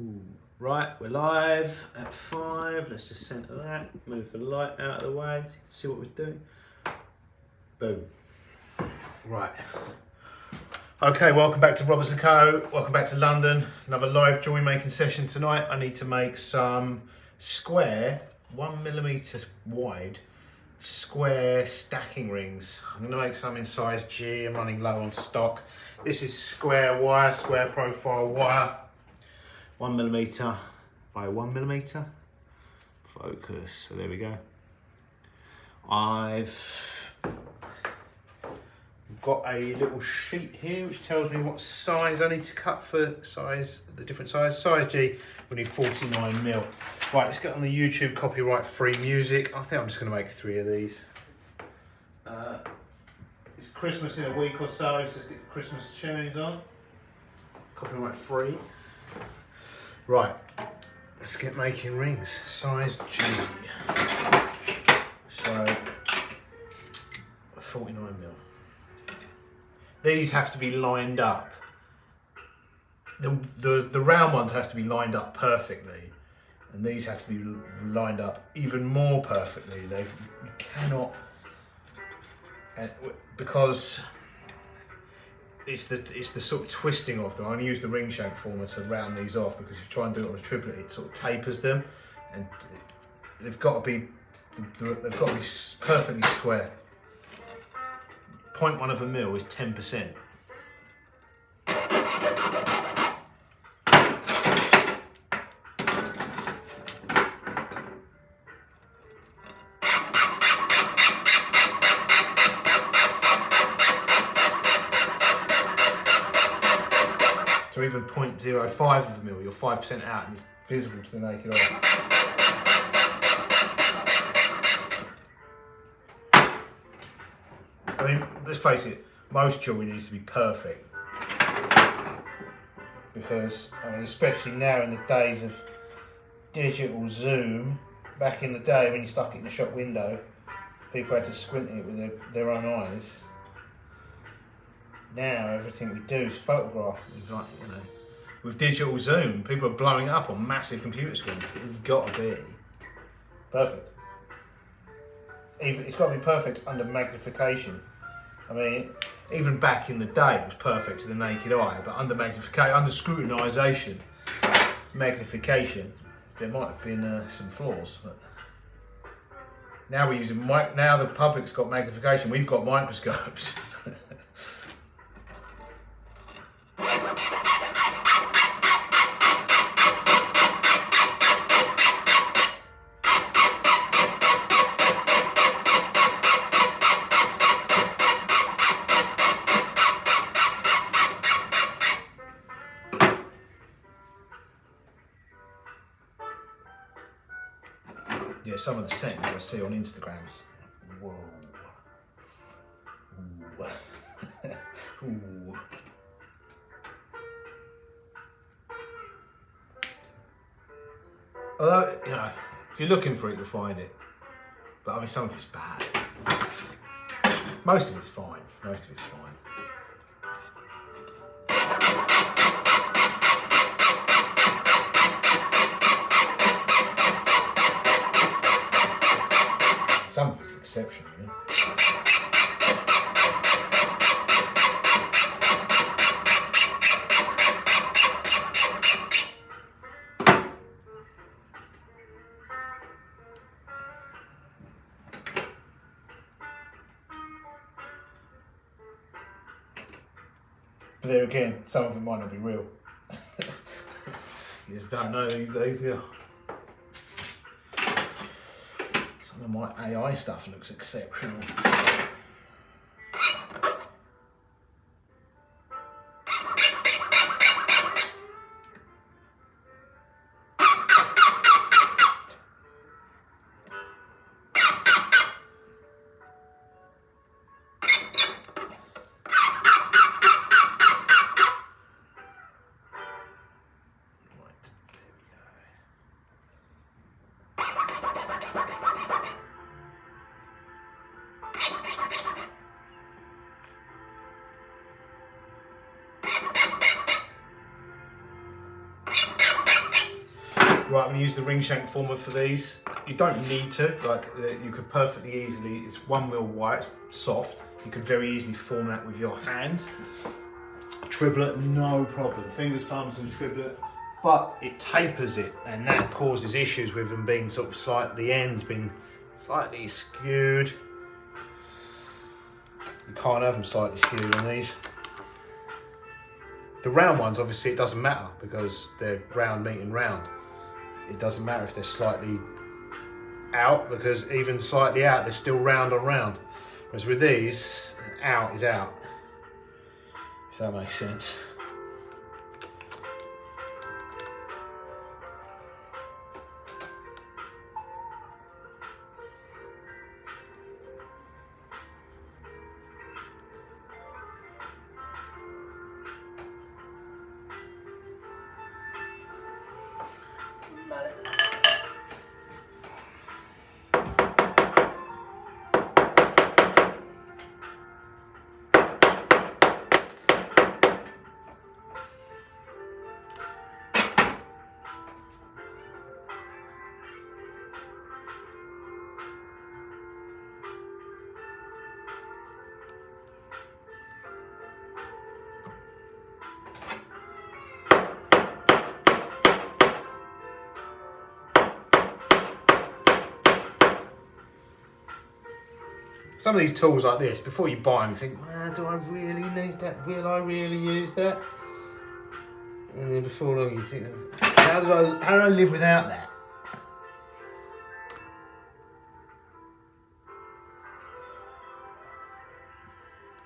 Ooh. Right, we're live at 5. Let's just centre that. Move the light out of the way so you can see what we're doing. Boom. Right. Okay, welcome back to Roberts & Co. Welcome back to London. Another live jewellery making session tonight. I need to make some square, 1mm wide, square stacking rings. I'm going to make some in size G. I'm running low on stock. This is square wire, square profile wire. 1mm by 1mm. Focus. So there we go. I've got a little sheet here which tells me what size I need to cut for size, the different size. Size G, we need 49mm. Right, let's get on the YouTube copyright free music. I think I'm just going to make 3 of these. It's Christmas in a week or so, so let's get the Christmas tunes on. Copyright free. Right, let's get making rings. Size G. So 49mm. These have to be lined up. The round ones have to be lined up perfectly, and these have to be lined up even more perfectly. They cannot, because it's the sort of twisting of them. I'm going to use the ring shank former to round these off, because if you try and do it on a triplet, it sort of tapers them, and they've got to be perfectly square. 0.1 of a mil is 10%. So even 0.05 of a mil, you're 5% out, and it's visible to the naked eye. I mean, let's face it, most jewellery needs to be perfect, because, I mean, especially now in the days of digital zoom, back in the day when you stuck it in the shop window, people had to squint at it with their own eyes. Now everything we do is photograph. Like, you know, with digital zoom, people are blowing it up on massive computer screens. It's got to be perfect. It's got to be perfect under magnification. I mean, even back in the day, it was perfect to the naked eye, but under magnification, under scrutinisation, magnification, there might have been some flaws. But now we're using now the public's got magnification. We've got microscopes. Yeah, some of the settings I see on Instagrams. Whoa. Ooh. Ooh. Although, you know, if you're looking for it, you'll find it. But I mean, some of it's bad. Most of it's fine. Most of it's fine. Some of it's exceptional, you know. But there again, some of it might not be real. You just don't know these days, yeah. Some of my AI stuff looks exceptional. Right, I'm going to use the ring shank former for these. You don't need to, like you could perfectly easily, it's 1mm wire, it's soft. You could very easily form that with your hands. Triplet, no problem. Fingers, thumbs and triplet. But it tapers it, and that causes issues with them being sort of slightly, the ends being slightly skewed. You can't have them slightly skewed on these. The round ones, obviously it doesn't matter because they're round meeting round. It doesn't matter if they're slightly out, because even slightly out, they're still round on round. Whereas with these, out is out, if that makes sense. Some of these tools like this, before you buy them, you think, do I really need that? Will I really use that? And then before long you think, how do I live without that?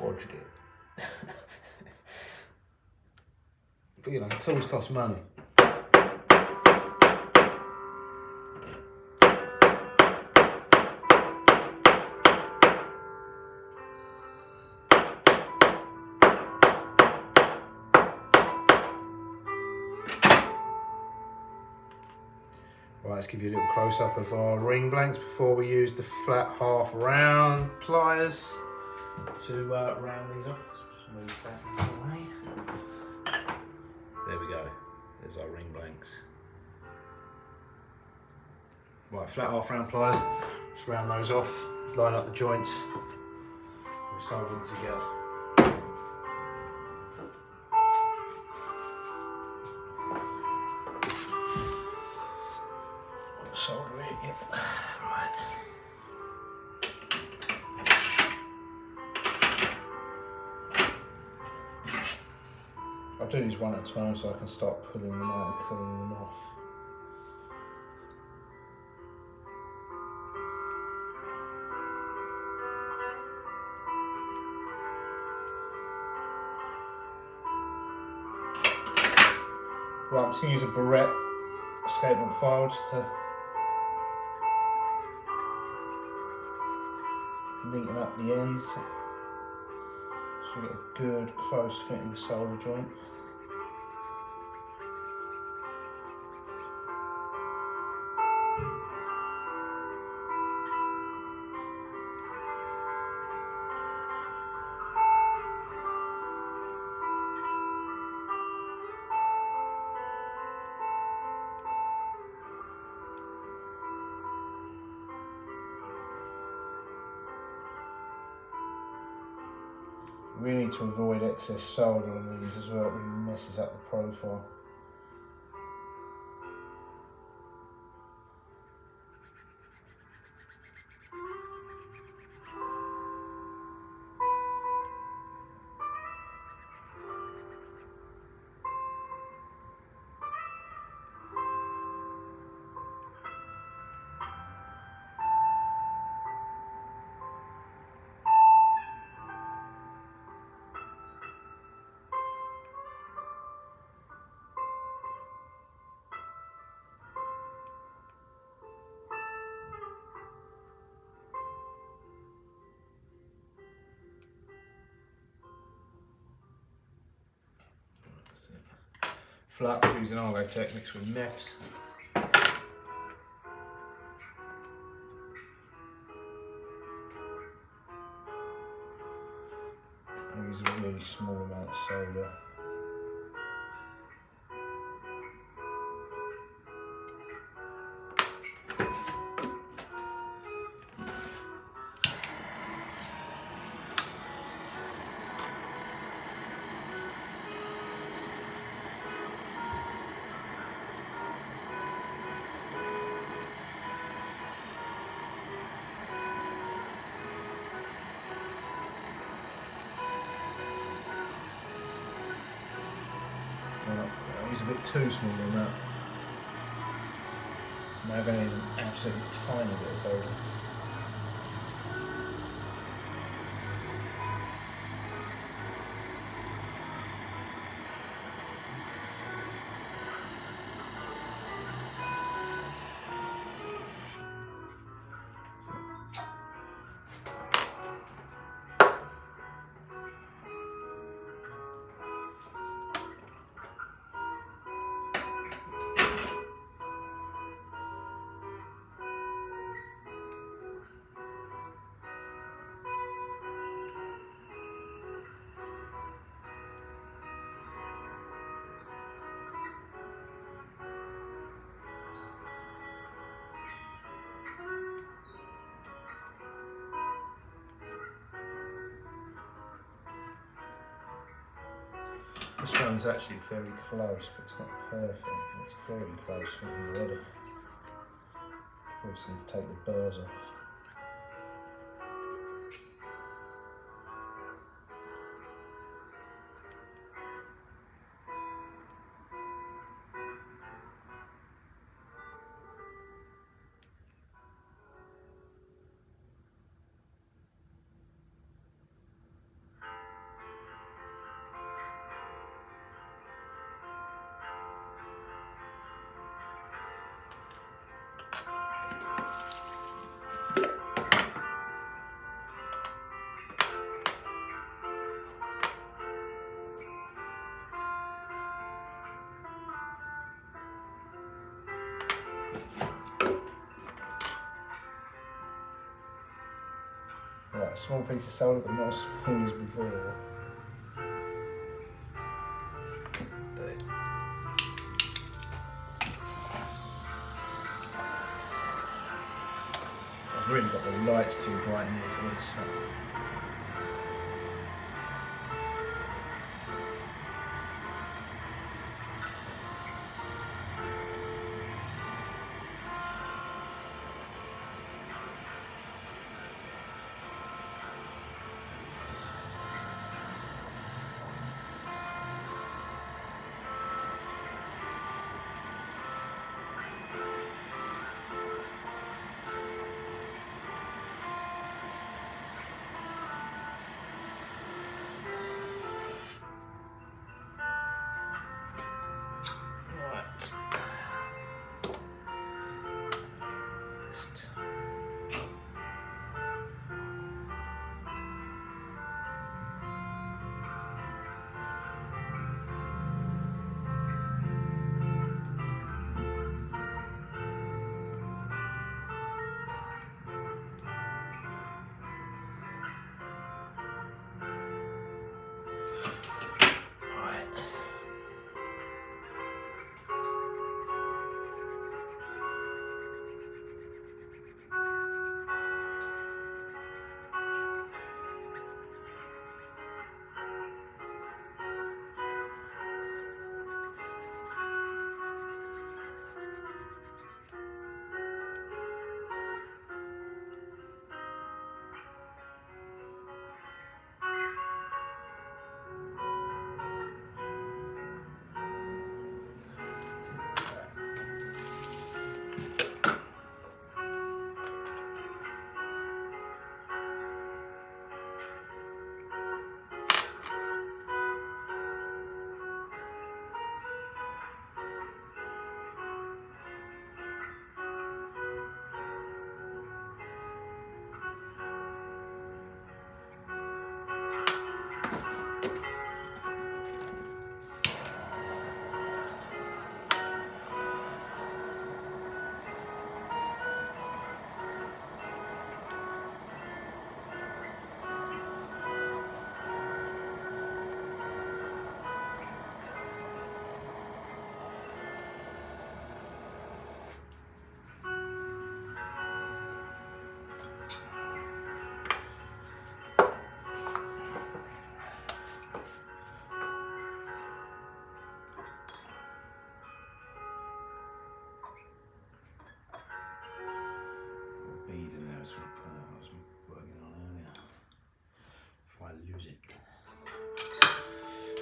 Bodged it. But you know, tools cost money. Right, let's give you a little close-up of our ring blanks before we use the flat half round pliers to round these off. Just move that out of the way. There we go. There's our ring blanks. Right, flat half round pliers. Let's round those off. Line up the joints. We'll solder them together. Solder it, yep. Right. I'll do these one at a time so I can start pulling them out and cleaning them off. Right, I'm just going to use a barrette escapement file just to neaten up the ends so we get a good close fitting solder joint. We need to avoid excess solder on these as well, it really messes up the profile. Flat using Argo techniques with nets. I use a really small amount of solder. too small on that. I'm having an absolutely tiny bit of solder. This one's actually very close, but it's not perfect. It's very close already. We just need to take the burrs off. Right, a small piece of solder, but not as small as before. I've really got the lights too bright in here for this. So.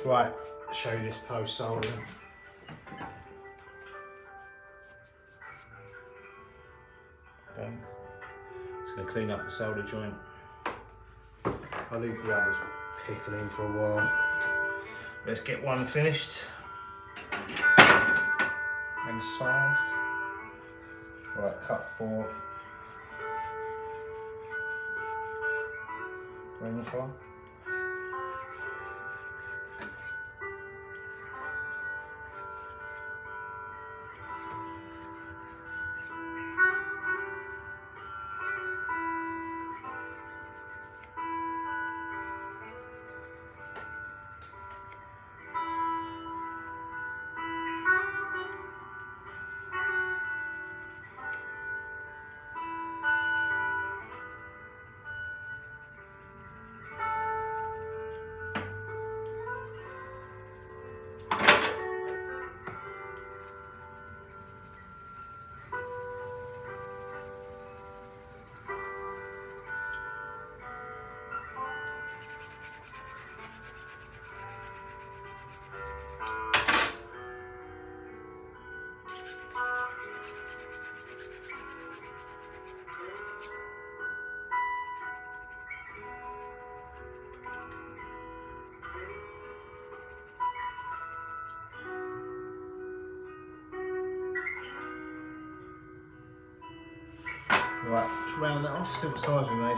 Right, I'll show you this post soldering. Okay. Just going to clean up the solder joint. I'll leave the others pickling for a while. Let's get one finished and sized. Right, cut 4. Ring for. Right, let's round that off, see what size we made.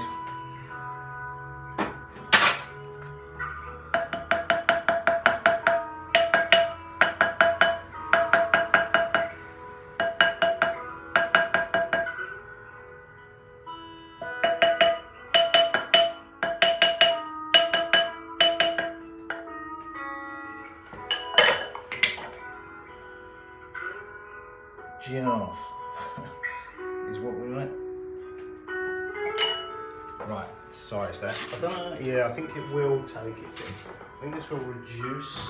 G1/2 is what we want. Right, size that. I don't know, yeah, I think it will take it. I think this will reduce.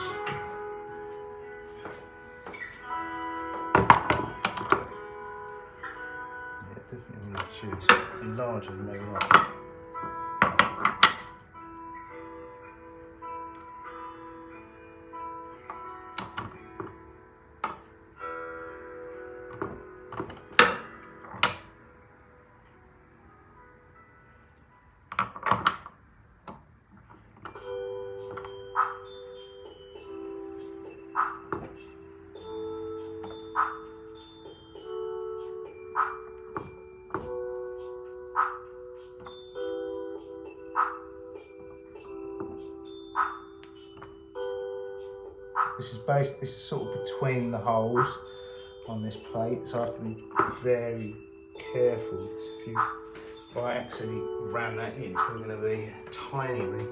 Yeah, definitely will reduce. Enlarge and maybe not. This is sort of between the holes on this plate, so I have to be very careful. If I accidentally ram that in, it's going to be a tiny ring.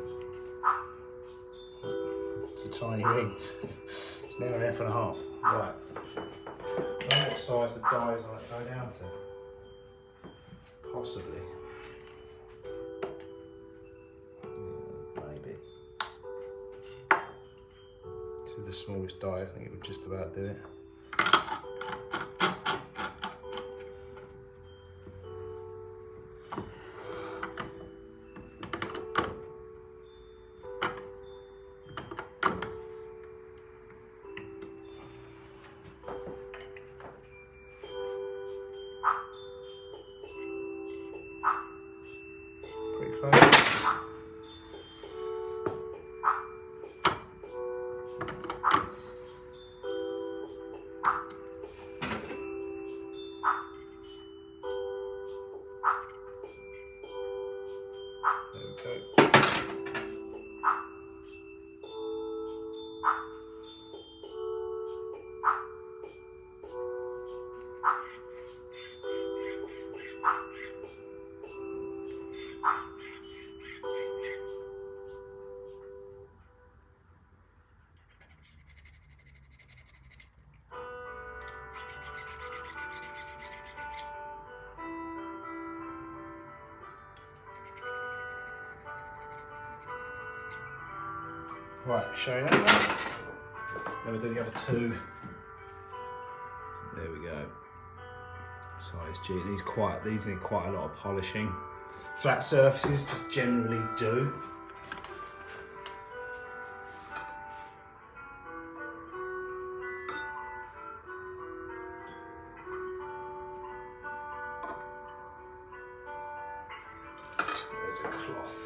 It's a tiny ring. It's now an F1/2. Right. I wonder what size the dies I go down to. Possibly. Maybe. To the smallest die, I think it would just about do it. Pretty close. Right, show you that one. Then we'll do the other 2. There we go. Size G. These need quite a lot of polishing. Flat surfaces just generally do. There's a cloth.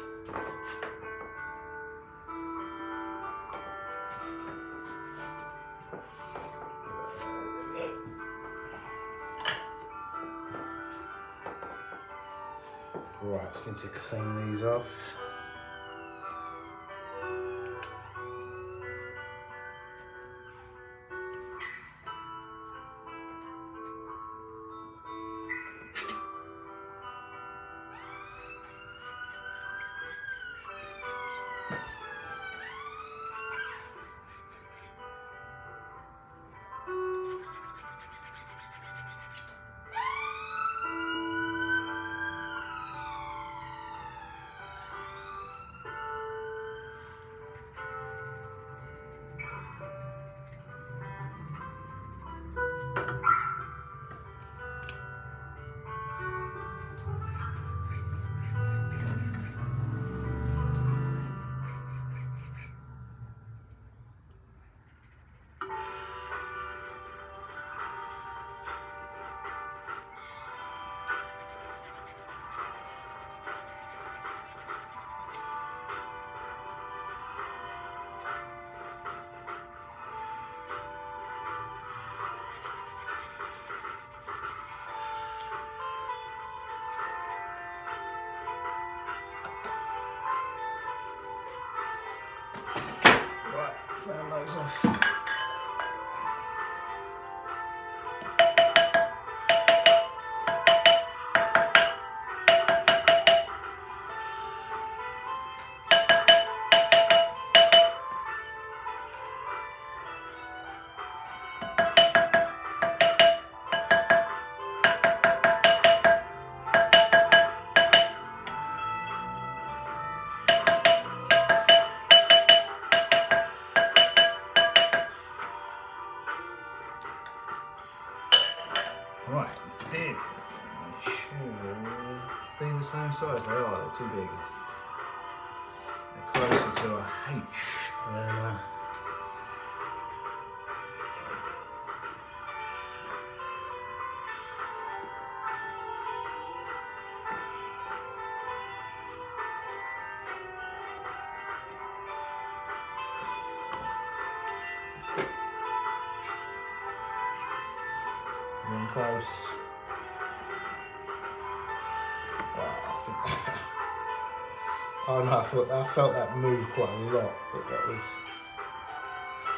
Right, just need to clean these off. Round those off. Right, then they should be the same size. They are, they're too big. They're closer to a H than close. Oh no, I felt that move quite a lot, but that was.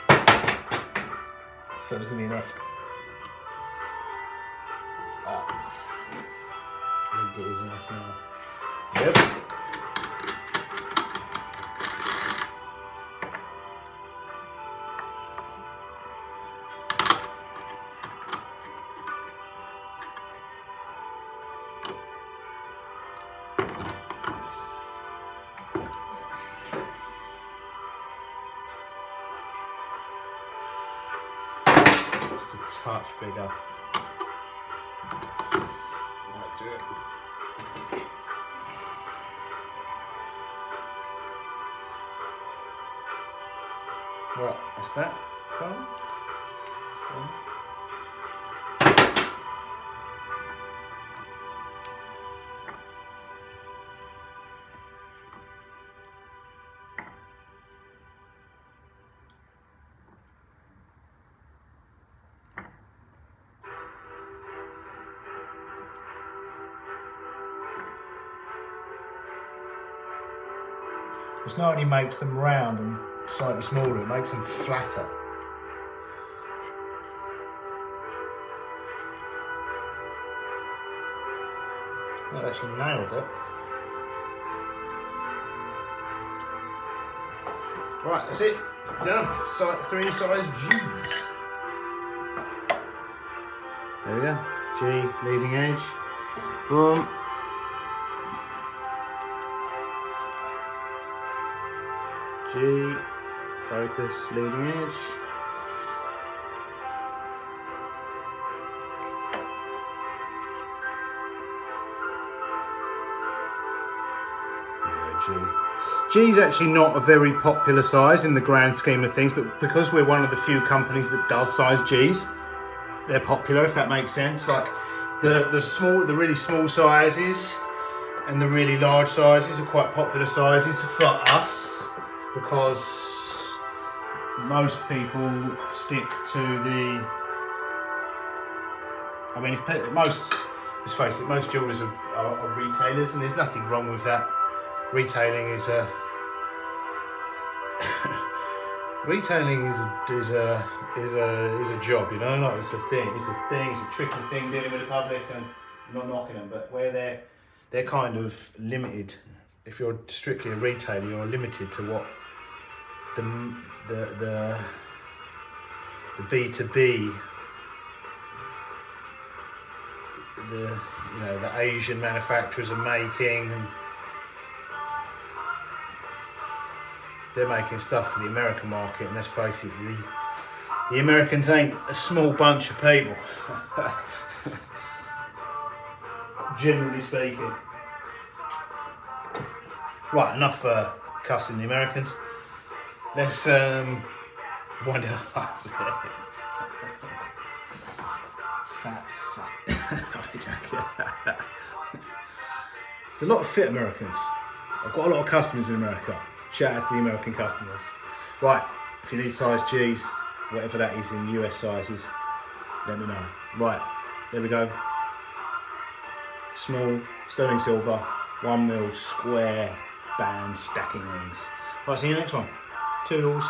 I thought it was gonna be enough. I think it is enough now. Yep. Just a touch bigger. Might do it. Right, that's that done. This not only makes them round and slightly smaller, it makes them flatter. That actually nailed it. Right, that's it. Done. 3 size G's. There we go. G, leading edge. Boom. G, focus, leading edge. G is actually not a very popular size in the grand scheme of things, but because we're one of the few companies that does size G's, they're popular, if that makes sense. Like the really small sizes, and the really large sizes are quite popular sizes for us, because most people stick to the, I mean, let's face it, most jewellers are retailers, and there's nothing wrong with that. Retailing is a job, you know, like it's a thing, it's a tricky thing dealing with the public, and I'm not knocking them, but where they're kind of limited. If you're strictly a retailer, you're limited to what the B2B, the Asian manufacturers are making. And they're making stuff for the American market, and let's face it, the Americans ain't a small bunch of people, generally speaking. Right, enough cussing the Americans. Let's wind it up there. Fat fuck. There's a lot of fit Americans. I've got a lot of customers in America. Shout out to the American customers. Right, if you need size G's, whatever that is in US sizes, let me know. Right, there we go. Small, sterling silver, 1mm square band stacking rings. Right, see you next one. Toodles.